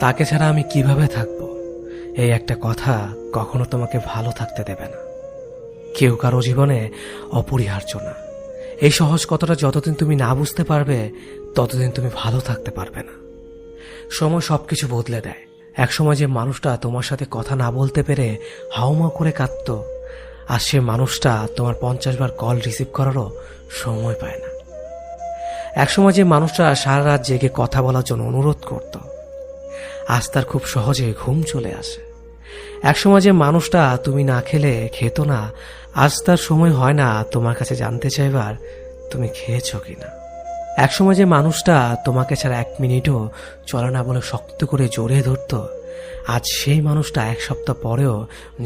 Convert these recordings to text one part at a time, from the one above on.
তাকে ছাড়া আমি কিভাবে থাকব, এই একটা কথা কখনো তোমাকে ভালো থাকতে দেবে না। কেউ কারো জীবনে অপরিহার্য না। এই সহজ কথাটা যতদিন তুমি না বুঝতে পারবে ততদিন তুমি ভালো থাকতে পারবে না। সময় সবকিছু বদলে দেয়। একসময় যে মানুষটা তোমার সাথে কথা না বলতে পেরে হাউমাউ করে কাঁদত, আর সে মানুষটা তোমার 50 বার কল রিসিভ করারও সময় পায় না। একসময় যে মানুষটা সারা রাত জেগে কথা বলার জন্য অনুরোধ করত, আজ তার খুব সহজে ঘুম চলে আসে। একসময় যে মানুষটা তুমি না খেলে খেত না, আজ তার সময় হয় না তোমার কাছে জানতে চাইবার তুমি খেয়েছো কিনা। একসময় যে মানুষটা তোমাকে ছাড়া 1 মিনিটও চলে না বলে শক্ত করে জড়িয়ে ধরত, আজ সেই মানুষটা 1 সপ্তাহ পরেও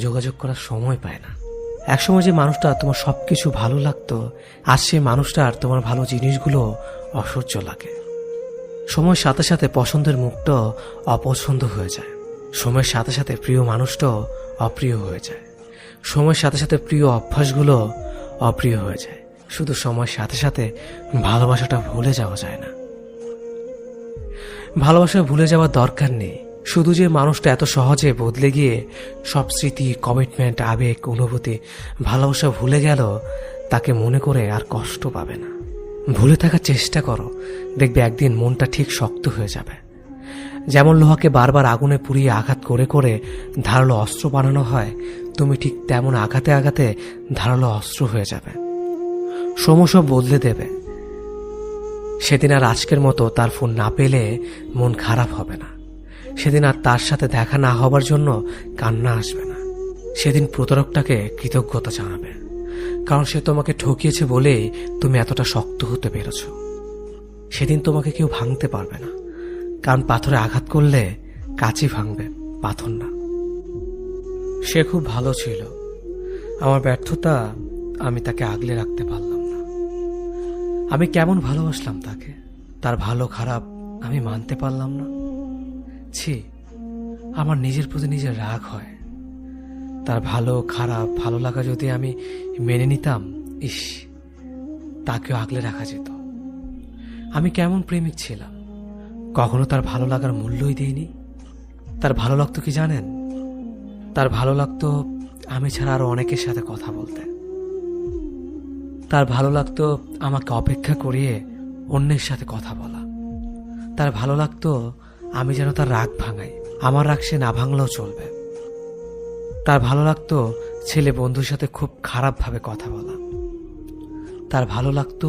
যোগাযোগ করার সময় পায় না। একসময় যে মানুষটা তোমার সবকিছু ভালো লাগতো, আজ সেই মানুষটার তোমার ভালো জিনিসগুলো অসহ্য লাগে। সময়ের সাথে সাথে পছন্দের মুখটা অপছন্দ হয়ে যায়। সময়ের সাথে সাথে প্রিয় মানুষটাও অপ্রিয় হয়ে যায়। সময়ের সাথে সাথে প্রিয় অভ্যাসগুলো অপ্রিয় হয়ে যায়। শুধু সময়ের সাথে সাথে ভালোবাসাটা ভুলে যাওয়া যায় না। ভালোবাসা ভুলে যাওয়ার দরকার নেই। শুধু যে মানুষটা এত সহজে বদলে গিয়ে সব স্মৃতি, কমিটমেন্ট, আবেগ, অনুভূতি, ভালোবাসা ভুলে গেল, তাকে মনে করে আর কষ্ট পাবে না। ভুলে থাকার চেষ্টা করো, দেখবে একদিন মনটা ঠিক শক্ত হয়ে যাবে। যেমন লোহাকে বারবার আগুনে পুড়িয়ে আঘাত করে করে ধারালো অস্ত্র বানানো হয়, তুমি ঠিক তেমন আঘাতে আঘাতে ধারালো অস্ত্র হয়ে যাবে। সময় সব বদলে দেবে। সেদিন আর আজকের মতো তার ফোন না পেলে মন খারাপ হবে না। সেদিন আর তার সাথে দেখা না হবার জন্য কান্না আসবে না। সেদিন প্রতারকটাকে কৃতজ্ঞতা জানাবে, কারণ সে তোমাকে ঠকিয়েছে বলেই তুমি এতটা শক্ত হতে পেরেছ। সেদিন তোমাকে কেউ ভাঙতে পারবে না, কারণ পাথরে আঘাত করলে কাঁচি ভাঙবে, পাথর না। সে খুব ভালো ছিল। আমার ব্যর্থতা, আমি তাকে আগলে রাখতে পারলাম না। আমি কেমন ভালোবাসলাম তাকে, তার ভালো খারাপ আমি মানতে পারলাম না। ছি, আমার নিজের প্রতি নিজের রাগ হয়। তার ভালো খারাপ ভালো লাগা যদি আমি মেনে নিতাম, ইস, তাকেও আগলে রাখা যেত। আমি কেমন প্রেমিক ছিলাম, কখনো তার ভালো লাগার মূল্যই দেইনি। তার ভালো লাগতো কি জানেন? তার ভালো লাগতো আমি ছাড়া আরো অনেকের সাথে কথা বলতে। তার ভালো লাগতো আমাকে অপেক্ষা করিয়ে অন্যের সাথে কথা বলা। তার ভালো লাগতো আমি যেন তার রাগ ভাঙাই, আমার রাগ সে না ভাঙলেও চলবে। তার ভালো লাগতো ছেলে বন্ধুর সাথে খুব খারাপভাবে কথা বলা। তার ভালো লাগতো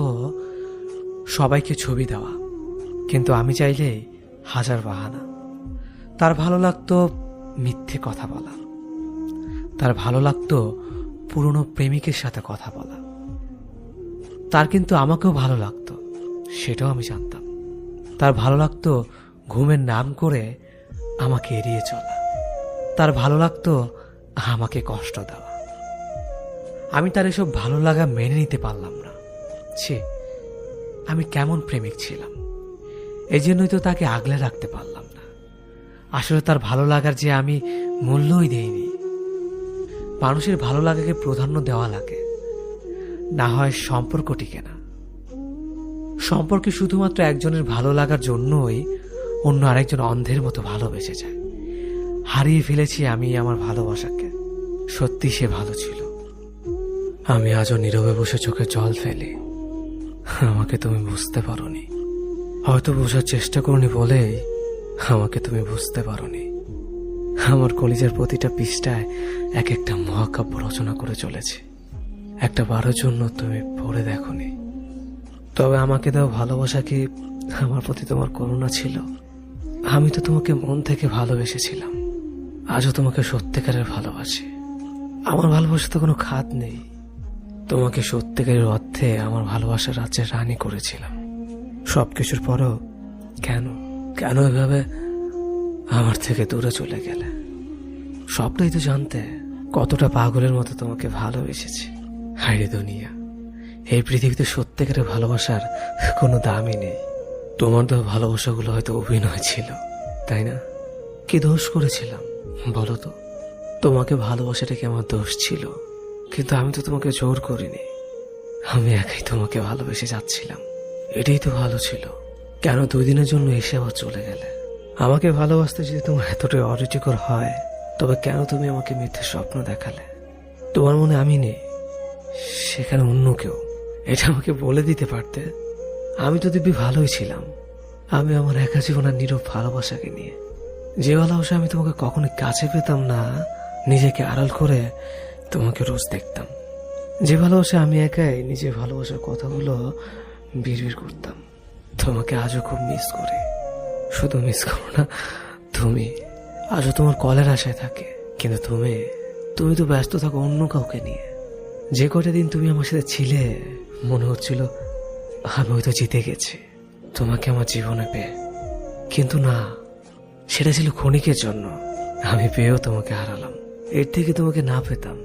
সবাইকে ছবি দেওয়া, কিন্তু আমি চাইলেই 1000 বাহানা। তার ভালো লাগতো মিথ্যে কথা বলা। তার ভালো লাগতো পুরনো প্রেমিকের সাথে কথা বলা। তার কিন্তু আমাকেও ভালো লাগতো, সেটাও আমি জানতাম। তার ভালো লাগতো ঘুমের নাম করে আমাকে এড়িয়ে চলা। তার ভালো লাগতো আমাকে কষ্ট দেওয়া। আমি তার এসব ভালো লাগা মেনে নিতে পারলাম না। ছি, আমি কেমন প্রেমিক ছিলাম। এই জন্যই তো তাকে আগলে রাখতে পারলাম না। আসলে তার ভালো লাগার যে আমি মূল্যই দেইনি। মানুষের ভালো লাগাকে প্রাধান্য দেওয়া লাগে, না হয় সম্পর্ক টিকে না। সম্পর্কে শুধুমাত্র একজনের ভালো লাগার জন্যই অন্য আরেকজন অন্ধের মতো ভালোবেসে যায়। হারিয়ে ফেলেছি আমি আমার ভালোবাসাকে। সত্যি সে ভালো ছিল। আমি আজও নীরবে বসে চোখে জল ফেলি। আমাকে তুমি বুঝতে পারোনি, হয়তো বোঝার চেষ্টা করনি বলেই আমাকে তুমি বুঝতে পারোনি। আমার কলিজার প্রতিটা পৃষ্ঠায় এক একটা মহাকাব্য রচনা করে চলেছে। একটা বারের জন্য তুমি পড়ে দেখোনি। তবে আমাকে দাও ভালোবাসা কি আমার প্রতি তোমার করুণা ছিল? আমি তো তোমাকে মন থেকে ভালোবেসেছিলাম, আজও তোমাকে সত্যিকারের ভালোবাসি। আমার ভালোবাসা তো কোনো খাত নেই। তোমাকে সত্যিকারের অর্থে আমার ভালোবাসার রাজ্যের রানী করেছিলাম। সবকিছুর পরেও কেন কেন এভাবে আমার থেকে দূরে চলে গেলে? সবটাই তো জানতে কতটা পাগলের মতো তোমাকে ভালোবেসেছি। হায়রে দুনিয়া, এই পৃথিবীতে সত্যিকারের ভালোবাসার কোনো দামই নেই। তোমার তো ভালোবাসাগুলো হয়তো অভিনয় ছিল, তাই না? কি দোষ করেছিলাম বলো তো? তোমাকে ভালোবাসাটা কি আমার দোষ ছিল? কিন্তু আমি তো তোমাকে জোর করিনি। আমি একাই তোমাকে ভালোবেসে যাচ্ছিলাম। এটাই তো ভালো ছিল। কেন 2 দিনের জন্য এসে আবার চলে গেলে? আমাকে ভালোবাসতে যদি তোমার এতটাই অরুচিকর হয়, তবে কেন তুমি আমাকে মিথ্যে স্বপ্ন দেখালে? তোমার মনে আমি নেই, সেখানে অন্য কেউ। এটা আমাকে বলে দিতে পারতে। আমি তো দিব্যি ভালোই ছিলাম। আমি আমার একা জীবনের নীরব ভালোবাসাকে নিয়ে, যে ভালোবাসা আমি তোমাকে কখনোই কাছে পেতাম না, নিজেকে আড়াল করে তোমাকে রোজ দেখতাম। যে ভালোবাসা আমি একাই নিজের ভালোবাসার কথাগুলো বিড়বিড় করতাম। তোমাকে আজও খুব মিস করি। শুধু মিস করো না, তুমি আজও তোমার কলের আশায় থাকে। কিন্তু তুমি তো ব্যস্ত থাকো অন্য কাউকে নিয়ে। যে কটা দিন তুমি আমার সাথে ছিলে, মনে হচ্ছিল আমি হয়তো জিতে গেছি তোমাকে আমার জীবনে পেয়ে। কিন্তু না, সেটা ছিল ক্ষণিকের জন্য। আমি পেয়েও তোমাকে হারালাম। এর থেকে তোমাকে না পেতাম,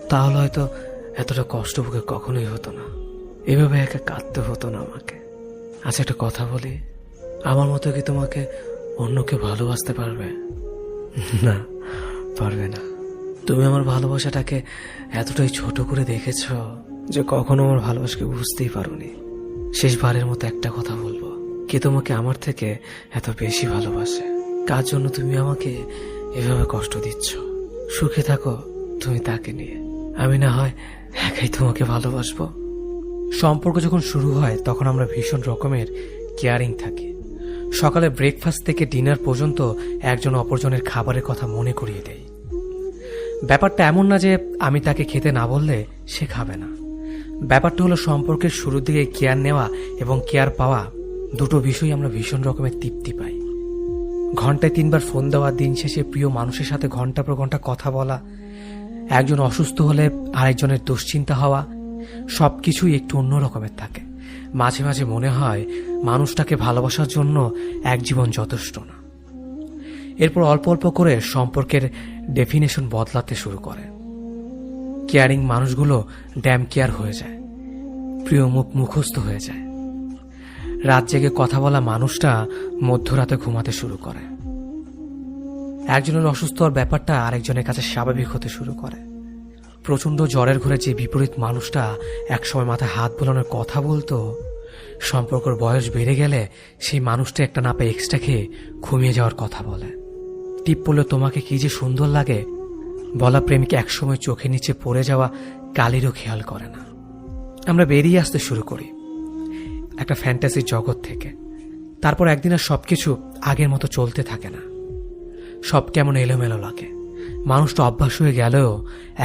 তাহলে হয়তো এতটা কষ্ট বুকে কখনোই হতো না। এভাবে একা কাঁদতে হতো না আমাকে। আচ্ছা, একটা কথা বলি, আমার মতো কি তোমাকে অন্য কেউ ভালোবাসতে পারবে? না, পারবে না। তুমি আমার ভালোবাসাটাকে এতটাই ছোট করে দেখেছ যে কখনো আমার ভালোবাসাকে বুঝতেই পারোনি। শেষবারের মতো একটা কথা বলবো, কে তোমাকে আমার থেকে এত বেশি ভালোবাসে? কার জন্য তুমি আমাকে এভাবে কষ্ট দিচ্ছ? সুখে থাকো তুমি তাকে নিয়ে, আমি না হয় একাই তোমাকে ভালোবাসবো। সম্পর্ক যখন শুরু হয় তখন আমরা ভীষণ রকমের কেয়ারিং থাকি। সকালে ব্রেকফাস্ট থেকে ডিনার পর্যন্ত একজন অপরজনের খাবারের কথা মনে করিয়ে দেই। ব্যাপারটা এমন না যে আমি তাকে খেতে না বললে সে খাবে না। ব্যাপারটা হলো সম্পর্কের শুরুর দিকে কেয়ার নেওয়া এবং কেয়ার পাওয়া, দুটো বিষয় আমরা ভীষণ রকমের তৃপ্তি পাই। ঘন্টায় 3 বার ফোন দেওয়া, দিন শেষে প্রিয় মানুষের সাথে ঘন্টা পর ঘন্টা কথা বলা, একজন অসুস্থ হলে আরেকজনের দুশ্চিন্তা হওয়া, সবকিছুই একটু অন্য রকমের থাকে। মাঝে মাঝে মনে হয় মানুষটাকে ভালোবাসার জন্য এক জীবন যথেষ্ট না। এরপর অল্প অল্প করে সম্পর্কের ডেফিনেশন বদলাতে শুরু করে। কেয়ারিং মানুষগুলো ড্যাম কেয়ার হয়ে যায়, প্রিয় মুখ মুখস্থ হয়ে যায়। রাত জেগে কথা বলা মানুষটা মধ্যরাতে ঘুমাতে শুরু করে। একজনের অসুস্থ হওয়ার ব্যাপারটা আরেকজনের কাছে স্বাভাবিক হতে শুরু করে। প্রচন্ড জ্বরের ঘরে যে বিপরীত মানুষটা একসময় মাথায় হাত বোলানোর কথা বলতো, সম্পর্কের বয়স বেড়ে গেলে সেই মানুষটা একটা না পেয়ে এক্সট্রা খেয়ে ঘুমিয়ে যাওয়ার কথা বলে। টিপ পড়লে তোমাকে কি যে সুন্দর লাগে বলা প্রেমিক একসময় চোখে নিচে পড়ে যাওয়া কালিরও খেয়াল করে না। আমরা বেরিয়ে আসতে শুরু করি একটা ফ্যান্টাসির জগৎ থেকে। তারপর একদিন আর সবকিছু আগের মতো চলতে থাকে না। সব কেমন এলোমেলো লাগে। মানুষটা অভ্যাস হয়ে গেলেও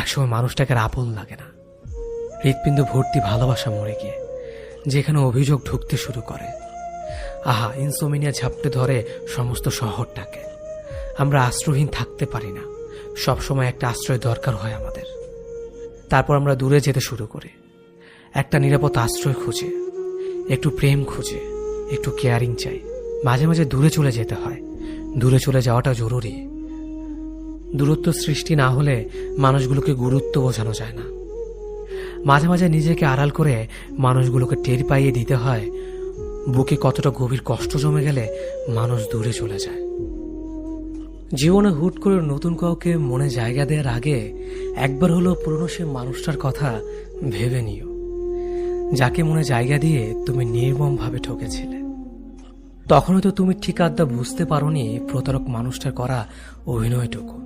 একসময় মানুষটাকে আর আপন লাগে না। হৃৎপিণ্ড ভর্তি ভালোবাসা মরে গিয়ে যেখানে অভিযোগ ঢুকতে শুরু করে। আহা, ইনসোমিনিয়া ঝাপটে ধরে সমস্ত শহরটাকে। আমরা আশ্রয়হীন থাকতে পারি না। সবসময় একটা আশ্রয় দরকার হয় আমাদের। তারপর আমরা দূরে যেতে শুরু করি, একটা নিরাপদ আশ্রয় খুঁজে, একটু প্রেম খুঁজে, একটু কেয়ারিং চাই। মাঝে মাঝে দূরে চলে যেতে হয়। দূরে চলে যাওয়াটা জরুরি। দূরত্ব সৃষ্টি না হলে মানুষগুলোকে গুরুত্ব বোঝানো যায় না। মাঝে মাঝে নিজেকে আড়াল করে মানুষগুলোকে টের পাইয়ে দিতে হয় বুকে কতটা গভীর কষ্ট জমে গেলে মানুষ দূরে চলে যায়। জীবনে হুট করে নতুন কাউকে মনে জায়গা দেওয়ার আগে একবার হলো পুরনো সে মানুষটার কথা ভেবে নিও, যাকে মনে জায়গা দিয়ে তুমি নির্মমভাবে ঠকেছিলে। তখন হয়তো তুমি ঠিক আড্ডা বুঝতে পারোনি প্রতারক মানুষটার করা অভিনয়টুকু,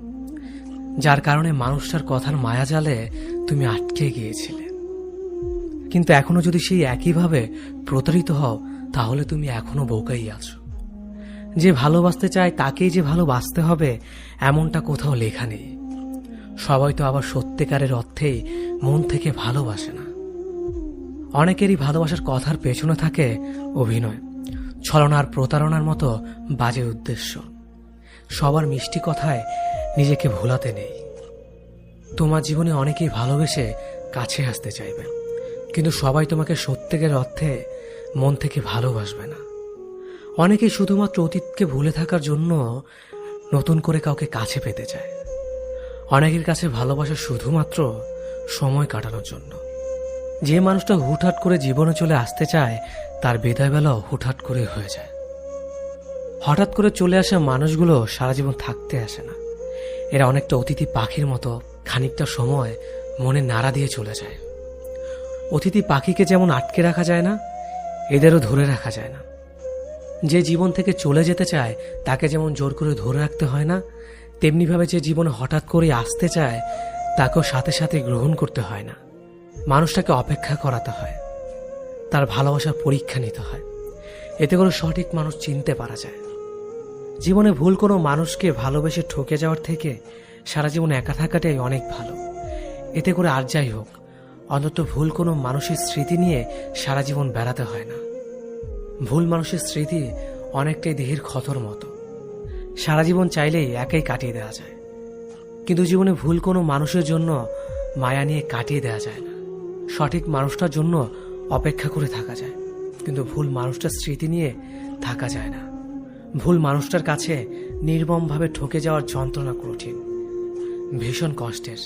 যার কারণে মানুষটার কথার মায়াজালে তুমি আটকে গিয়েছিলে। কিন্তু এখনো যদি সেই একইভাবে প্রতারিত হও, তাহলে তুমি এখনো বোকাই আছো। যে ভালোবাসতে চায় তাকেই যে ভালোবাসতে হবে এমনটা কোথাও লেখা নেই। সবাই তো আবার সত্যিকারের অর্থেই মন থেকে ভালোবাসে না। অনেকেরই ভালোবাসার কথার পেছনে থাকে অভিনয়, ছলনা আর প্রতারণার মতো বাজে উদ্দেশ্য। সবার মিষ্টি কথায় নিজেকে ভোলাতে নেই। তোমার জীবনে অনেকেই ভালোবেসে কাছে আসতে চাইবে, কিন্তু সবাই তোমাকে সত্যিকার অর্থে মন থেকে ভালোবাসবে না। অনেকেই শুধুমাত্র অতীতকে ভুলে থাকার জন্য নতুন করে কাউকে কাছে পেতে চায়। অনেকের কাছে ভালোবাসা শুধুমাত্র সময় কাটানোর জন্য। যে মানুষটা হুটহাট করে জীবনে চলে আসতে চায় তার বিদায় বেলাও হুটহাট করে হয়ে যায়। হঠাৎ করে চলে আসা মানুষগুলো সারা জীবন থাকতে আসে না। এরা অনেকটা অতিথি পাখির মতো, খানিকটা সময় মনে নাড়া দিয়ে চলে যায়। অতিথি পাখিকে যেমন আটকে রাখা যায় না, এদেরও ধরে রাখা যায় না। যে জীবন থেকে চলে যেতে চায় তাকে যেমন জোর করে ধরে রাখতে হয় না, তেমনিভাবে যে জীবনে হঠাৎ করে আসতে চায় তাকেও সাথে সাথে গ্রহণ করতে হয় না। মানুষটাকে অপেক্ষা করাতে হয়, তার ভালোবাসার পরীক্ষা নিতে হয়। এতে করে সঠিক মানুষ চিনতে পারা যায়। জীবনে ভুল কোনো মানুষকে ভালোবেসে ঠকে যাওয়ার থেকে সারা জীবন একা থাকাটাই অনেক ভালো। এতে করে আর যাই হোক, অন্তত ভুল কোনো মানুষের স্মৃতি নিয়ে সারা জীবন বেড়াতে হয় না। ভুল মানুষের স্মৃতি অনেকটাই দেহের ক্ষতর মতো, সারা জীবন চাইলেই একাই কাটিয়ে দেওয়া যায়। কিন্তু জীবনে ভুল কোনো মানুষের জন্য মায়া নিয়ে কাটিয়ে দেওয়া যায় না। সঠিক মানুষটার জন্য অপেক্ষা করে থাকা যায়, কিন্তু ভুল মানুষটার স্মৃতি নিয়ে থাকা যায় না। ভুল মানুষটার কাছে নির্মমভাবে ঠকে যাওয়ার যন্ত্রণা কঠিন, ভীষণ কষ্টের।